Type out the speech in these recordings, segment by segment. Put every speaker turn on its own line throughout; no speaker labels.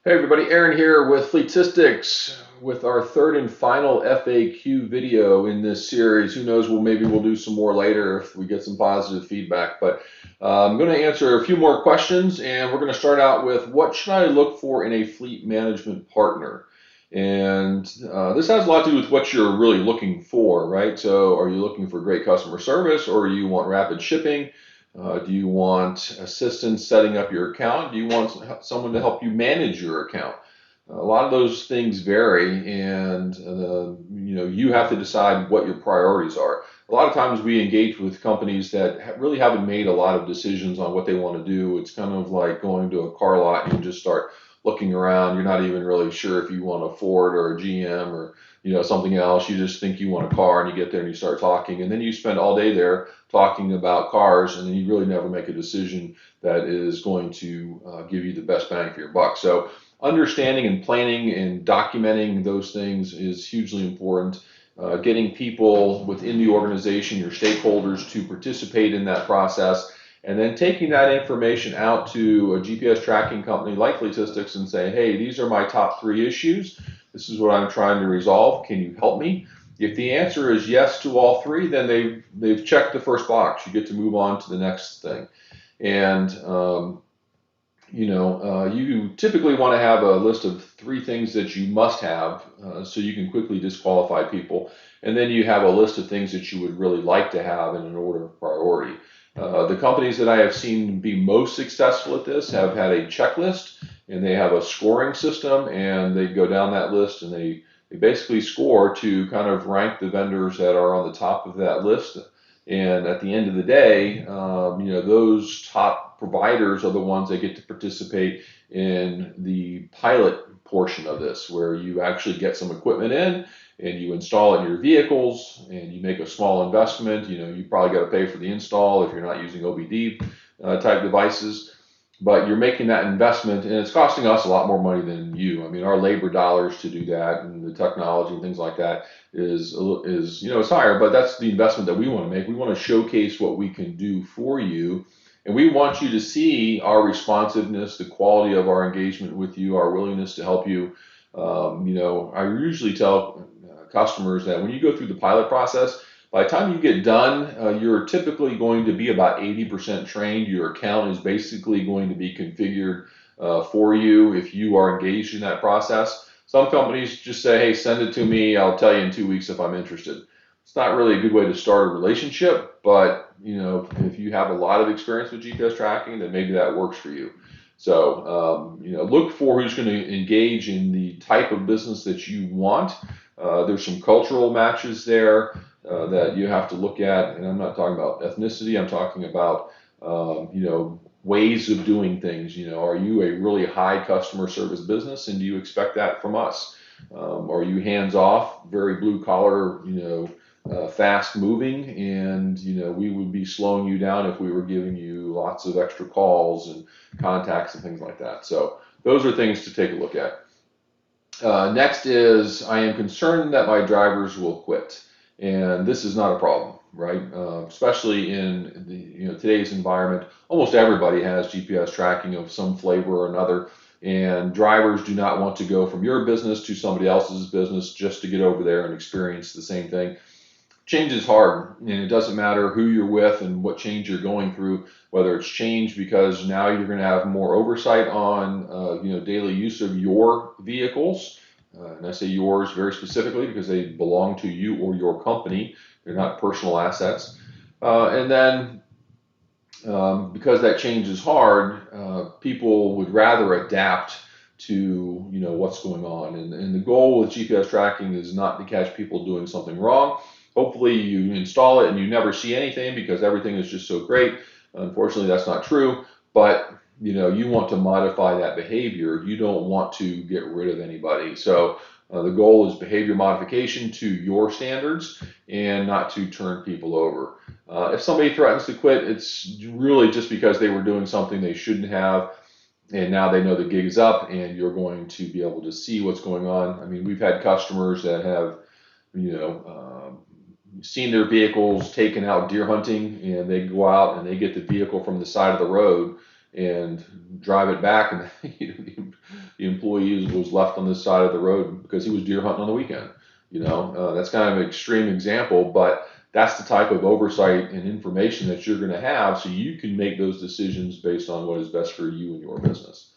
Hey everybody, Aaron here with Fleetistics with our third and final FAQ video in this series. Who knows, maybe we'll do some more later if we get some positive feedback. But I'm going to answer a few more questions, and we're going to start out with what should I look for in a fleet management partner? And this has a lot to do with what you're really looking for, right? So are you looking for great customer service, or you want rapid shipping? Do you want assistance setting up your account? Do you want someone to help you manage your account? A lot of those things vary, and you have to decide what your priorities are. A lot of times we engage with companies that really haven't made a lot of decisions on what they want to do. It's kind of like going to a car lot and you just start looking around. You're not even really sure if you want a Ford or a GM or something else. You just think you want a car, and you get there and you start talking, and then you spend all day there talking about cars, and then you really never make a decision that is going to give you the best bang for your buck. So understanding and planning and documenting those things is hugely important. Getting people within the organization, your stakeholders, to participate in that process, and then taking that information out to a GPS tracking company like Fleetistics and say, hey, these are my top 3 issues. This is what I'm trying to resolve. Can you help me? If the answer is yes to all 3, then they've checked the first box. You get to move on to the next thing. And you typically want to have a list of 3 things that you must have, so you can quickly disqualify people. And then you have a list of things that you would really like to have in an order of priority. The companies that I have seen be most successful at this have had a checklist, and they have a scoring system, and they go down that list, and they basically score to kind of rank the vendors that are on the top of that list. And at the end of the day, those top providers are the ones that get to participate in the pilot portion of this, where you actually get some equipment in and you install it in your vehicles, and you make a small investment. You probably got to pay for the install if you're not using OBD type devices, but you're making that investment, and it's costing us a lot more money than you. I mean, our labor dollars to do that and the technology and things like that is it's higher, but that's the investment that we want to make. We want to showcase what we can do for you, and we want you to see our responsiveness, the quality of our engagement with you, our willingness to help you. I usually tell customers that when you go through the pilot process, by the time you get done, you're typically going to be about 80% trained. Your account is basically going to be configured for you if you are engaged in that process. Some companies just say, hey, send it to me. I'll tell you in 2 weeks if I'm interested. It's not really a good way to start a relationship, but if you have a lot of experience with GPS tracking, then maybe that works for you. So look for who's going to engage in the type of business that you want. There's some cultural matches there that you have to look at, and I'm not talking about ethnicity. I'm talking about ways of doing things. Are you a really high customer service business, and do you expect that from us? Are you hands off, very blue collar, fast moving, and we would be slowing you down if we were giving you lots of extra calls and contacts and things like that. So those are things to take a look at. Next is, I am concerned that my drivers will quit, and this is not a problem, right? Especially in the today's environment, almost everybody has GPS tracking of some flavor or another, and drivers do not want to go from your business to somebody else's business just to get over there and experience the same thing. Change is hard, and it doesn't matter who you're with and what change you're going through, whether it's change because now you're going to have more oversight on daily use of your vehicles, and I say yours very specifically because they belong to you or your company. They're not personal assets. And then because that change is hard, people would rather adapt to what's going on, and the goal with GPS tracking is not to catch people doing something wrong. Hopefully you install it and you never see anything because everything is just so great. Unfortunately, that's not true, but you want to modify that behavior. You don't want to get rid of anybody. So the goal is behavior modification to your standards and not to turn people over. If somebody threatens to quit, it's really just because they were doing something they shouldn't have, and now they know the gig is up, and you're going to be able to see what's going on. I mean, we've had customers that have seen their vehicles taken out deer hunting, and they go out and they get the vehicle from the side of the road and drive it back, and the employee was left on this side of the road because he was deer hunting on the weekend. That's kind of an extreme example, but that's the type of oversight and information that you're going to have, so you can make those decisions based on what is best for you and your business.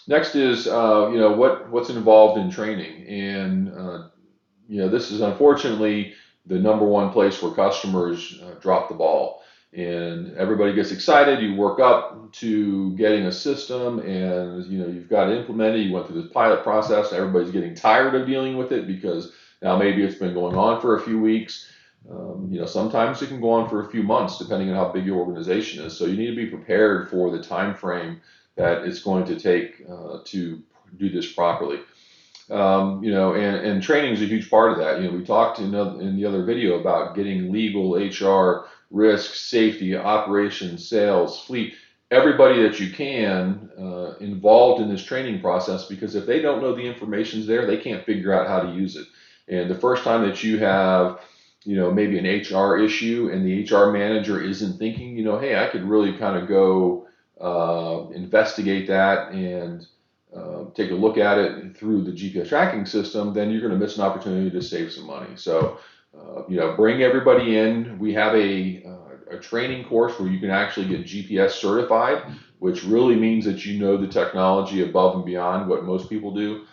Next is, what's involved in training, and this is unfortunately the number one place where customers drop the ball, and everybody gets excited. You work up to getting a system, and you've got it implemented. You went through this pilot process. Everybody's getting tired of dealing with it because now maybe it's been going on for a few weeks. Sometimes it can go on for a few months, depending on how big your organization is. So you need to be prepared for the time frame that it's going to take to do this properly. And training is a huge part of that. We talked in the other video about getting legal, HR, risk, safety, operations, sales, fleet, everybody that you can involved in this training process, because if they don't know the information's there, they can't figure out how to use it. And the first time that you have maybe an HR issue and the HR manager isn't thinking, hey, I could really kind of go investigate that and take a look at it through the GPS tracking system, then you're going to miss an opportunity to save some money. So, bring everybody in. We have a training course where you can actually get GPS certified, which really means that you know the technology above and beyond what most people do.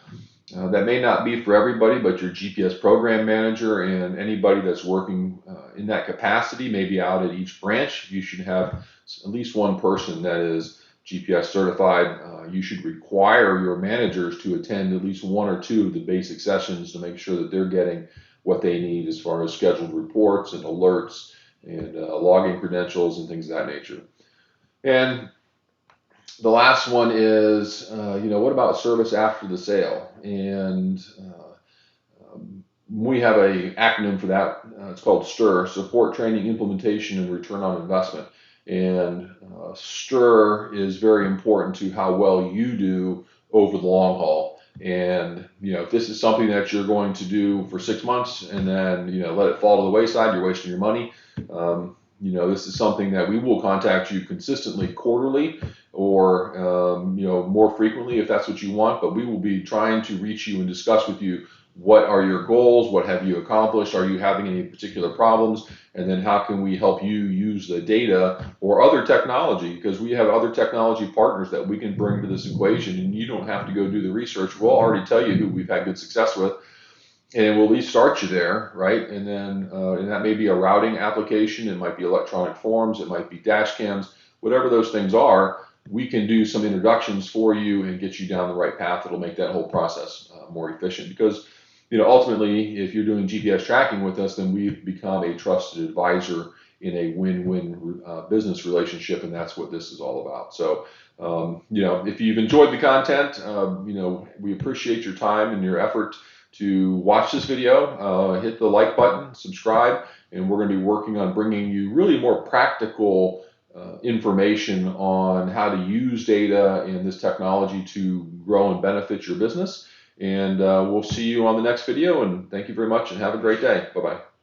That may not be for everybody, but your GPS program manager and anybody that's working in that capacity, maybe out at each branch, you should have at least one person that is GPS certified. You should require your managers to attend at least one or two of the basic sessions to make sure that they're getting what they need as far as scheduled reports and alerts and logging credentials and things of that nature. And the last one is, what about service after the sale? And we have an acronym for that. It's called STIR, Support, Training, Implementation, and Return on Investment. And STIR is very important to how well you do over the long haul. And if this is something that you're going to do for 6 months and then let it fall to the wayside, you're wasting your money. This is something that we will contact you consistently quarterly or more frequently if that's what you want, but we will be trying to reach you and discuss with you what are your goals, what have you accomplished, are you having any particular problems, and then how can we help you use the data or other technology, because we have other technology partners that we can bring to this equation, and you don't have to go do the research. We'll already tell you who we've had good success with, and we'll at least start you there, right? And then and that may be a routing application, it might be electronic forms, it might be dash cams, whatever those things are. We can do some introductions for you and get you down the right path. That'll make that whole process more efficient, because ultimately, if you're doing GPS tracking with us, then we've become a trusted advisor in a win-win business relationship, and that's what this is all about. So, if you've enjoyed the content, we appreciate your time and your effort to watch this video. Hit the like button, subscribe, and we're going to be working on bringing you really more practical information on how to use data and this technology to grow and benefit your business. And we'll see you on the next video, and thank you very much and have a great day. Bye-bye.